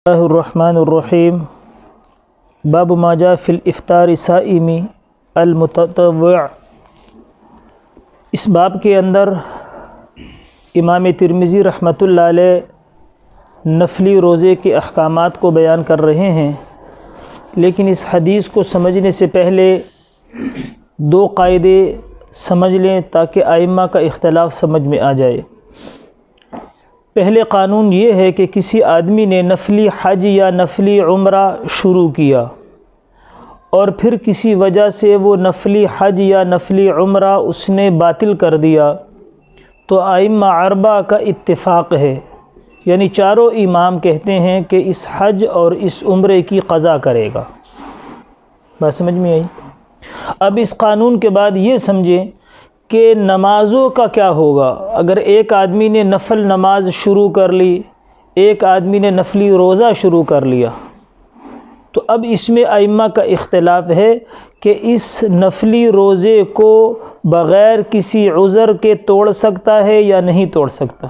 اللہ الرحمن الرحیم باب ما جاء فی الافطار صائم المتطوع۔ اس باب کے اندر امام ترمذی رحمۃ اللہ علیہ نفلی روزے کے احکامات کو بیان کر رہے ہیں، لیکن اس حدیث کو سمجھنے سے پہلے دو قاعدے سمجھ لیں تاکہ ائمہ کا اختلاف سمجھ میں آ جائے۔ پہلے قانون یہ ہے کہ کسی آدمی نے نفلی حج یا نفلی عمرہ شروع کیا اور پھر کسی وجہ سے وہ نفلی حج یا نفلی عمرہ اس نے باطل کر دیا، تو ائمہ اربعہ کا اتفاق ہے، یعنی چاروں امام کہتے ہیں کہ اس حج اور اس عمرے کی قضا کرے گا۔ بات سمجھ میں آئی؟ اب اس قانون کے بعد یہ سمجھیں کہ نمازوں کا کیا ہوگا۔ اگر ایک آدمی نے نفل نماز شروع کر لی، ایک آدمی نے نفلی روزہ شروع کر لیا، تو اب اس میں ائمہ کا اختلاف ہے کہ اس نفلی روزے کو بغیر کسی عذر کے توڑ سکتا ہے یا نہیں توڑ سکتا،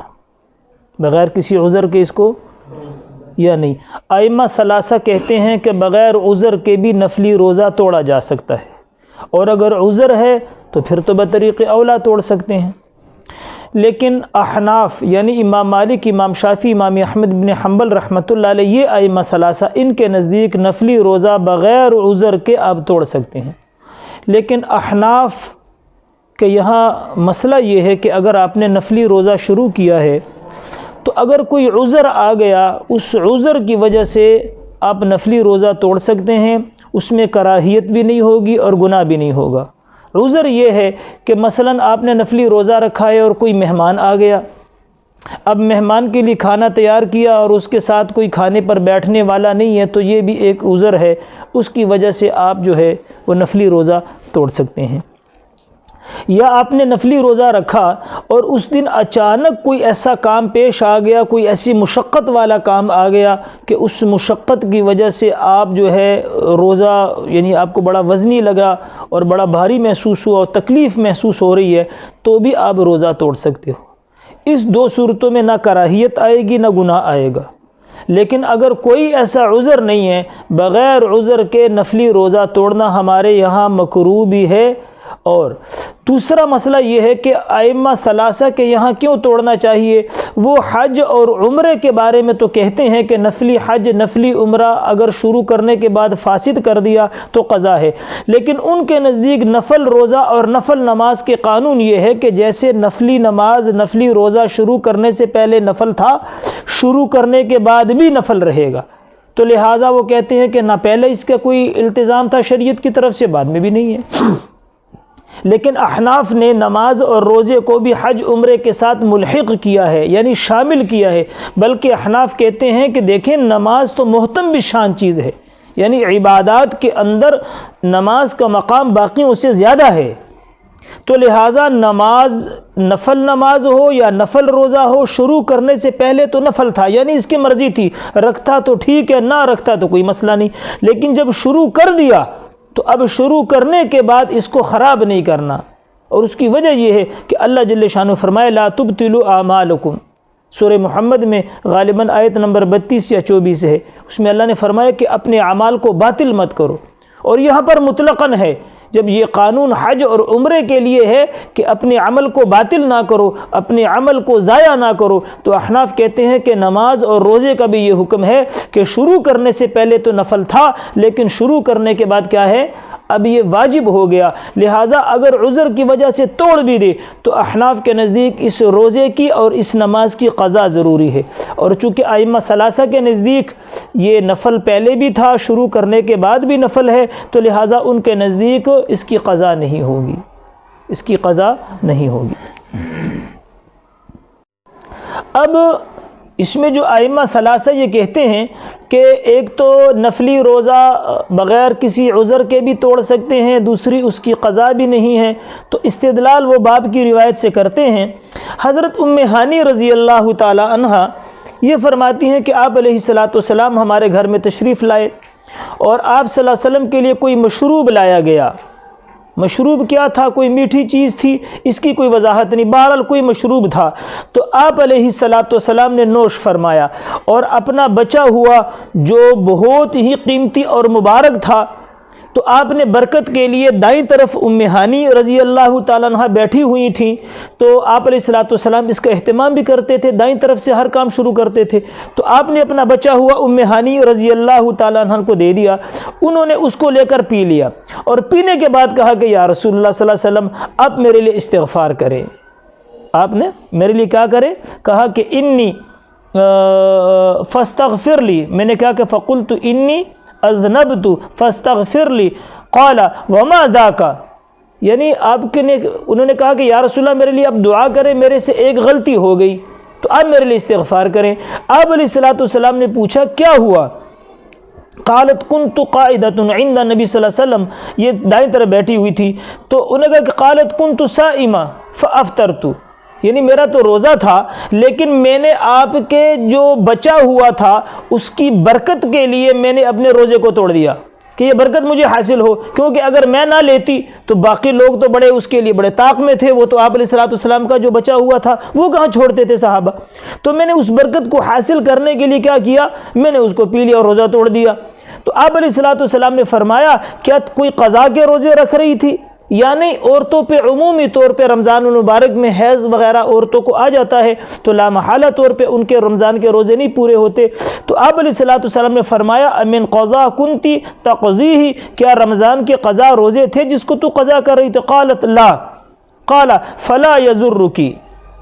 بغیر کسی عذر کے اس کو یا نہیں۔ ائمہ ثلاثہ کہتے ہیں کہ بغیر عذر کے بھی نفلی روزہ توڑا جا سکتا ہے، اور اگر عذر ہے تو پھر تو بطریق اولا توڑ سکتے ہیں۔ لیکن احناف یعنی امام مالک، امام شافعی، امام احمد بن حنبل رحمۃ اللہ علیہ، یہ ائمہ ثلاثہ، ان کے نزدیک نفلی روزہ بغیر عذر کے آپ توڑ سکتے ہیں۔ لیکن احناف کے یہاں مسئلہ یہ ہے کہ اگر آپ نے نفلی روزہ شروع کیا ہے تو اگر کوئی عذر آ گیا، اس عذر کی وجہ سے آپ نفلی روزہ توڑ سکتے ہیں، اس میں کراہیت بھی نہیں ہوگی اور گناہ بھی نہیں ہوگا۔ عذر یہ ہے کہ مثلا آپ نے نفلی روزہ رکھا ہے اور کوئی مہمان آ گیا، اب مہمان کے لیے کھانا تیار کیا اور اس کے ساتھ کوئی کھانے پر بیٹھنے والا نہیں ہے، تو یہ بھی ایک عذر ہے، اس کی وجہ سے آپ جو ہے وہ نفلی روزہ توڑ سکتے ہیں۔ یا آپ نے نفلی روزہ رکھا اور اس دن اچانک کوئی ایسا کام پیش آ گیا، کوئی ایسی مشقت والا کام آ گیا کہ اس مشقت کی وجہ سے آپ جو ہے روزہ، یعنی آپ کو بڑا وزنی لگا اور بڑا بھاری محسوس ہوا اور تکلیف محسوس ہو رہی ہے، تو بھی آپ روزہ توڑ سکتے ہو۔ اس دو صورتوں میں نہ کراہیت آئے گی نہ گناہ آئے گا۔ لیکن اگر کوئی ایسا عذر نہیں ہے، بغیر عذر کے نفلی روزہ توڑنا ہمارے یہاں مکروہ بھی ہے۔ اور دوسرا مسئلہ یہ ہے کہ ائمہ ثلاثہ کے یہاں کیوں توڑنا چاہیے؟ وہ حج اور عمرے کے بارے میں تو کہتے ہیں کہ نفلی حج نفلی عمرہ اگر شروع کرنے کے بعد فاسد کر دیا تو قضا ہے، لیکن ان کے نزدیک نفل روزہ اور نفل نماز کے قانون یہ ہے کہ جیسے نفلی نماز نفلی روزہ شروع کرنے سے پہلے نفل تھا، شروع کرنے کے بعد بھی نفل رہے گا، تو لہٰذا وہ کہتے ہیں کہ نہ پہلے اس کا کوئی التزام تھا شریعت کی طرف سے، بعد میں بھی نہیں ہے۔ لیکن احناف نے نماز اور روزے کو بھی حج عمرے کے ساتھ ملحق کیا ہے، یعنی شامل کیا ہے، بلکہ احناف کہتے ہیں کہ دیکھیں نماز تو محتم بشان چیز ہے، یعنی عبادات کے اندر نماز کا مقام باقیوں سے زیادہ ہے، تو لہٰذا نماز نفل نماز ہو یا نفل روزہ ہو، شروع کرنے سے پہلے تو نفل تھا، یعنی اس کی مرضی تھی، رکھتا تو ٹھیک ہے، نہ رکھتا تو کوئی مسئلہ نہیں، لیکن جب شروع کر دیا تو اب شروع کرنے کے بعد اس کو خراب نہیں کرنا۔ اور اس کی وجہ یہ ہے کہ اللہ جل شانہ فرمائے لا تبطلوا اعمالکم، سورہ محمد میں غالباً آیت نمبر 32 یا 24 ہے، اس میں اللہ نے فرمایا کہ اپنے اعمال کو باطل مت کرو، اور یہاں پر مطلقاً ہے، جب یہ قانون حج اور عمرے کے لیے ہے کہ اپنے عمل کو باطل نہ کرو، اپنے عمل کو ضائع نہ کرو، تو احناف کہتے ہیں کہ نماز اور روزے کا بھی یہ حکم ہے کہ شروع کرنے سے پہلے تو نفل تھا، لیکن شروع کرنے کے بعد کیا ہے، اب یہ واجب ہو گیا، لہٰذا اگر عذر کی وجہ سے توڑ بھی دے تو احناف کے نزدیک اس روزے کی اور اس نماز کی قضا ضروری ہے۔ اور چونکہ ائمہ ثلاثہ کے نزدیک یہ نفل پہلے بھی تھا، شروع کرنے کے بعد بھی نفل ہے، تو لہٰذا ان کے نزدیک اس کی قضا نہیں ہوگی، اس کی قضا نہیں ہوگی۔ اب اس میں جو ائمہ ثلاثہ یہ کہتے ہیں کہ ایک تو نفلی روزہ بغیر کسی عذر کے بھی توڑ سکتے ہیں، دوسری اس کی قضا بھی نہیں ہے، تو استدلال وہ باب کی روایت سے کرتے ہیں۔ حضرت ام ہانی رضی اللہ تعالی عنہا یہ فرماتی ہیں کہ آپ علیہ السلام ہمارے گھر میں تشریف لائے اور آپ صلی اللہ علیہ وسلم کے لیے کوئی مشروب لایا گیا، مشروب کیا تھا؟ کوئی میٹھی چیز تھی، اس کی کوئی وضاحت نہیں، بہرحال کوئی مشروب تھا۔ تو آپ علیہ الصلاۃ والسلام نے نوش فرمایا اور اپنا بچا ہوا جو بہت ہی قیمتی اور مبارک تھا، تو آپ نے برکت کے لیے دائیں طرف ام ہانی رضی اللہ تعالیٰ عنہ بیٹھی ہوئی تھیں، تو آپ علیہ الصلاۃ والسلام اس کا اہتمام بھی کرتے تھے، دائیں طرف سے ہر کام شروع کرتے تھے۔ تو آپ نے اپنا بچا ہوا ام ہانی رضی اللہ تعالیٰ عنہ کو دے دیا، انہوں نے اس کو لے کر پی لیا، اور پینے کے بعد کہا کہ یا رسول اللہ صلی اللہ علیہ وسلم آپ میرے لیے استغفار کریں۔ آپ نے میرے لیے کیا کرے؟ کہا کہ انی فاستغفر لی، میں نے کہا کہ فقلت انی اذنبت فاستغفر لی، قال وما ذاک، یعنی آپ کے نے انہوں نے کہا کہ یا رسول اللہ میرے لیے آپ دعا کریں، میرے سے ایک غلطی ہو گئی تو آپ میرے لیے استغفار کریں۔ آپ علیہ الصلاۃ والسلام نے پوچھا کیا ہوا؟ قالت کنت قائدۃ عند نبی صلی اللہ علیہ وسلم، یہ دائیں طرف بیٹھی ہوئی تھی، تو انہوں نے کہا کہ قالت کنت صائمہ فافطرت، یعنی میرا تو روزہ تھا لیکن میں نے آپ کے جو بچا ہوا تھا اس کی برکت کے لیے میں نے اپنے روزے کو توڑ دیا کہ یہ برکت مجھے حاصل ہو، کیونکہ اگر میں نہ لیتی تو باقی لوگ تو بڑے اس کے لیے بڑے طاق میں تھے، وہ تو آپ علیہ الصلوۃ والسلام کا جو بچا ہوا تھا وہ کہاں چھوڑتے تھے صحابہ، تو میں نے اس برکت کو حاصل کرنے کے لیے کیا کیا؟ میں نے اس کو پی لیا اور روزہ توڑ دیا۔ تو آپ علیہ الصلوۃ والسلام نے فرمایا کیا کوئی قضا کے روزے رکھ رہی تھی؟ یا نہیں، عورتوں پہ عمومی طور پہ رمضان المبارک میں حیض وغیرہ عورتوں کو آ جاتا ہے تو لامحالہ طور پہ ان کے رمضان کے روزے نہیں پورے ہوتے۔ تو آپ علیہ الصلوۃ والسلام نے فرمایا امن قضا کنتی تقضیہ، کیا رمضان کے قضا روزے تھے جس کو تو قضا کر رہی تھی؟ قالت لا، قال فلا یضرکی،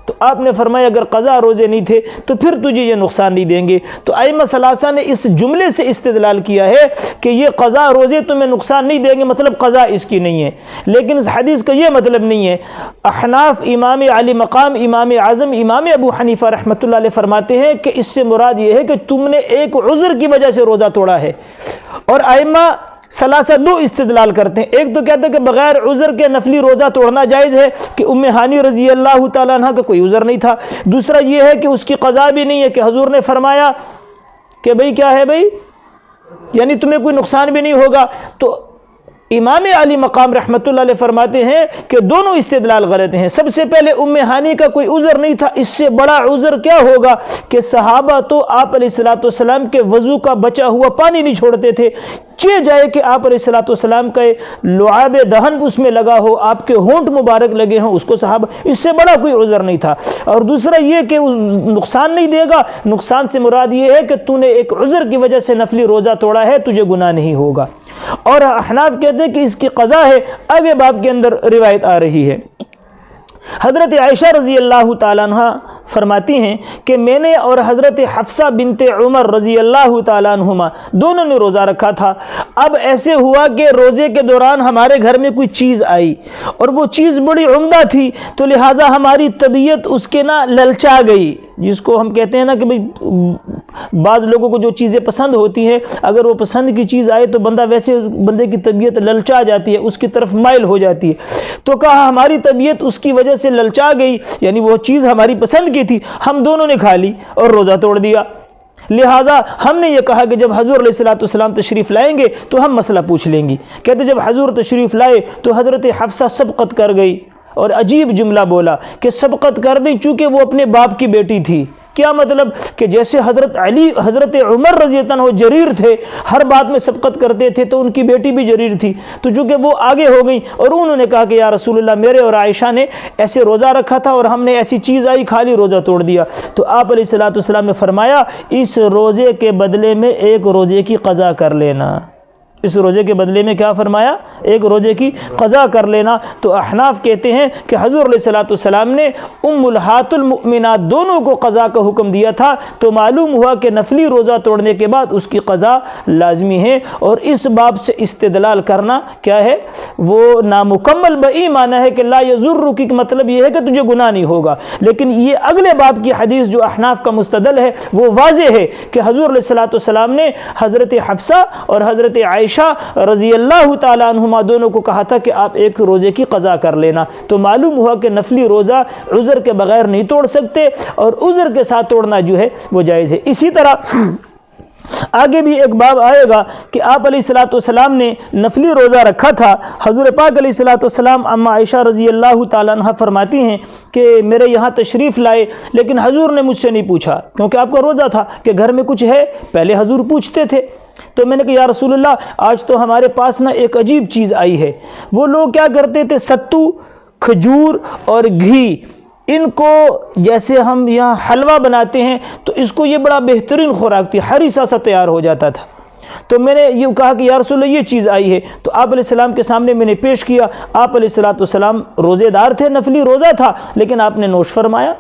تو آپ نے فرمایا اگر قضا روزے نہیں تھے تو پھر تجھے یہ نقصان نہیں دیں گے۔ تو ائمہ ثلاثہ نے اس جملے سے استدلال کیا ہے کہ یہ قضا روزے تمہیں نقصان نہیں دیں گے، مطلب قضا اس کی نہیں ہے، لیکن اس حدیث کا یہ مطلب نہیں ہے۔ احناف امام علی مقام امام اعظم امام ابو حنیفہ رحمۃ اللہ علیہ فرماتے ہیں کہ اس سے مراد یہ ہے کہ تم نے ایک عذر کی وجہ سے روزہ توڑا ہے، اور ائمہ ثلاثہ دو استدلال کرتے ہیں، ایک تو کہتے ہیں کہ بغیر عذر کے نفلی روزہ توڑنا جائز ہے کہ ام ہانی رضی اللہ تعالیٰ عنہ کا کوئی عذر نہیں تھا، دوسرا یہ ہے کہ اس کی قضا بھی نہیں ہے کہ حضور نے فرمایا کہ بھئی کیا ہے بھئی، یعنی تمہیں کوئی نقصان بھی نہیں ہوگا۔ تو امام علی مقام رحمۃ اللہ علیہ فرماتے ہیں کہ دونوں استدلال غلط ہیں۔ سب سے پہلے ام ہانی کا کوئی عذر نہیں تھا، اس سے بڑا عذر کیا ہوگا کہ صحابہ تو آپ علیہ الصلوۃ والسلام کے وضو کا بچا ہوا پانی نہیں چھوڑتے تھے، چہ جائے کہ آپ علیہ الصلوۃ والسلام کا لعاب دہن اس میں لگا ہو، آپ کے ہونٹ مبارک لگے ہوں، اس کو صحابہ، اس سے بڑا کوئی عذر نہیں تھا۔ اور دوسرا یہ کہ نقصان نہیں دے گا، نقصان سے مراد یہ ہے کہ تو نے ایک عذر کی وجہ سے نفلی روزہ توڑا ہے، تجھے گناہ نہیں ہوگا۔ اور احناف کہتے ہیں کہ اس کی قضا ہے، آگے باب کے اندر روایت آ رہی ہے۔ حضرت عائشہ رضی اللہ تعالیٰ عنہ فرماتی ہیں کہ میں نے اور حضرت حفصہ بنت عمر رضی اللہ تعالیٰ عنہما دونوں نے روزہ رکھا تھا۔ اب ایسے ہوا کہ روزے کے دوران ہمارے گھر میں کوئی چیز آئی اور وہ چیز بڑی عمدہ تھی، تو لہٰذا ہماری طبیعت اس کے نہ للچا گئی، جس کو ہم کہتے ہیں نا کہ بھئی بعض لوگوں کو جو چیزیں پسند ہوتی ہیں، اگر وہ پسند کی چیز آئے تو بندے کی طبیعت للچا جاتی ہے، اس کی طرف مائل ہو جاتی ہے۔ تو کہا ہماری طبیعت اس کی وجہ سے للچا گئی، یعنی وہ چیز ہماری پسند کی تھی، ہم دونوں نے کھا لی اور روزہ توڑ دیا۔ لہٰذا ہم نے یہ کہا کہ جب حضور علیہ الصلوۃ والسلام تشریف لائیں گے تو ہم مسئلہ پوچھ لیں گی۔ کہتے جب حضور تشریف لائے تو حضرت حفصہ سبقت کر گئی اور عجیب جملہ بولا کہ سبقت کر دی، چونکہ وہ اپنے باپ کی بیٹی تھی۔ کیا مطلب؟ کہ جیسے حضرت عمر رضی اللہ عنہ جریر تھے، ہر بات میں سبقت کرتے تھے، تو ان کی بیٹی بھی جریر تھی، تو چونکہ وہ آگے ہو گئی اور انہوں نے کہا کہ یا رسول اللہ میرے اور عائشہ نے ایسے روزہ رکھا تھا اور ہم نے ایسی چیز آئی کھا لی، روزہ توڑ دیا۔ تو آپ علیہ الصلوۃ والسلام نے فرمایا اس روزے کے بدلے میں ایک روزے کی قضا کر لینا۔ اس روزے کے بدلے میں کیا فرمایا؟ ایک روزے کی قضا کر لینا۔ تو احناف کہتے ہیں کہ حضور علیہ الصلوۃ والسلام نے امہات المؤمنات دونوں کو قضا کا حکم دیا تھا، تو معلوم ہوا کہ نفلی روزہ توڑنے کے بعد اس کی قضا لازمی ہے، اور اس باب سے استدلال کرنا کیا ہے؟ وہ نامکمل بئی معنی ہے کہ لا یضرک، مطلب یہ ہے کہ تجھے گناہ نہیں ہوگا، لیکن یہ اگلے باب کی حدیث جو احناف کا مستدل ہے وہ واضح ہے کہ حضور علیہ الصلوۃ والسلام نے حضرت حفصہ اور حضرت عائشہ رضی اللہ تعالیٰ عنہما دونوں کو کہا تھا کہ آپ ایک روزے کی قضا کر لینا۔ تو معلوم ہوا کہ نفلی روزہ عذر کے بغیر نہیں توڑ سکتے، اور عذر کے ساتھ توڑنا جو ہے وہ جائز ہے۔ اسی طرح آگے بھی ایک باب آئے گا کہ آپ علیہ الصلوۃ والسلام نے نفلی روزہ رکھا تھا۔ حضور پاک علیہ الصلوۃ والسلام اما عائشہ رضی اللہ تعالیٰ عنہ فرماتی ہیں کہ میرے یہاں تشریف لائے، لیکن حضور نے مجھ سے نہیں پوچھا، کیونکہ آپ کا روزہ تھا کہ گھر میں کچھ ہے، پہلے حضور پوچھتے تھے۔ تو میں نے کہا یا رسول اللہ آج تو ہمارے پاس نا ایک عجیب چیز آئی ہے۔ وہ لوگ کیا کرتے تھے، ستو، کھجور اور گھی، ان کو جیسے ہم یہاں حلوہ بناتے ہیں تو اس کو یہ بڑا بہترین خوراک تھی، ہریسہ سا تیار ہو جاتا تھا۔ تو میں نے یہ کہا کہ یا رسول اللہ یہ چیز آئی ہے، تو آپ علیہ السلام کے سامنے میں نے پیش کیا۔ آپ علیہ الصلوۃ والسلام روزے دار تھے، نفلی روزہ تھا، لیکن آپ نے نوش فرمایا۔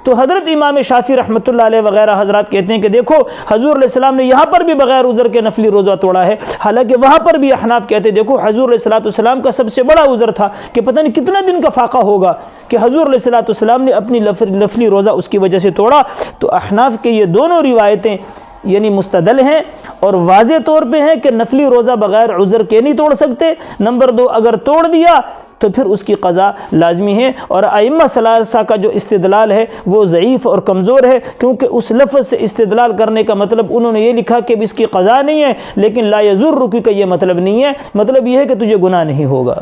تو حضرت امام شافعی رحمۃ اللہ علیہ وغیرہ حضرات کہتے ہیں کہ دیکھو حضور علیہ السلام نے یہاں پر بھی بغیر عذر کے نفلی روزہ توڑا ہے، حالانکہ وہاں پر بھی احناف کہتے ہیں دیکھو حضور علیہ الصلوۃ والسلام کا سب سے بڑا عذر تھا کہ پتہ نہیں کتنا دن کا فاقہ ہوگا کہ حضور علیہ الصلوۃ والسلام نے اپنی نفلی روزہ اس کی وجہ سے توڑا۔ تو احناف کے یہ دونوں روایتیں یعنی مستدل ہیں اور واضح طور پہ ہیں کہ نفلی روزہ بغیر عذر کے نہیں توڑ سکتے۔ نمبر 2، اگر توڑ دیا تو پھر اس کی قضا لازمی ہے۔ اور ائمہ ثلاثہ کا جو استدلال ہے وہ ضعیف اور کمزور ہے، کیونکہ اس لفظ سے استدلال کرنے کا مطلب انہوں نے یہ لکھا کہ اس کی قضا نہیں ہے، لیکن لا یضرک کا یہ مطلب نہیں ہے، مطلب یہ ہے کہ تجھے گناہ نہیں ہوگا۔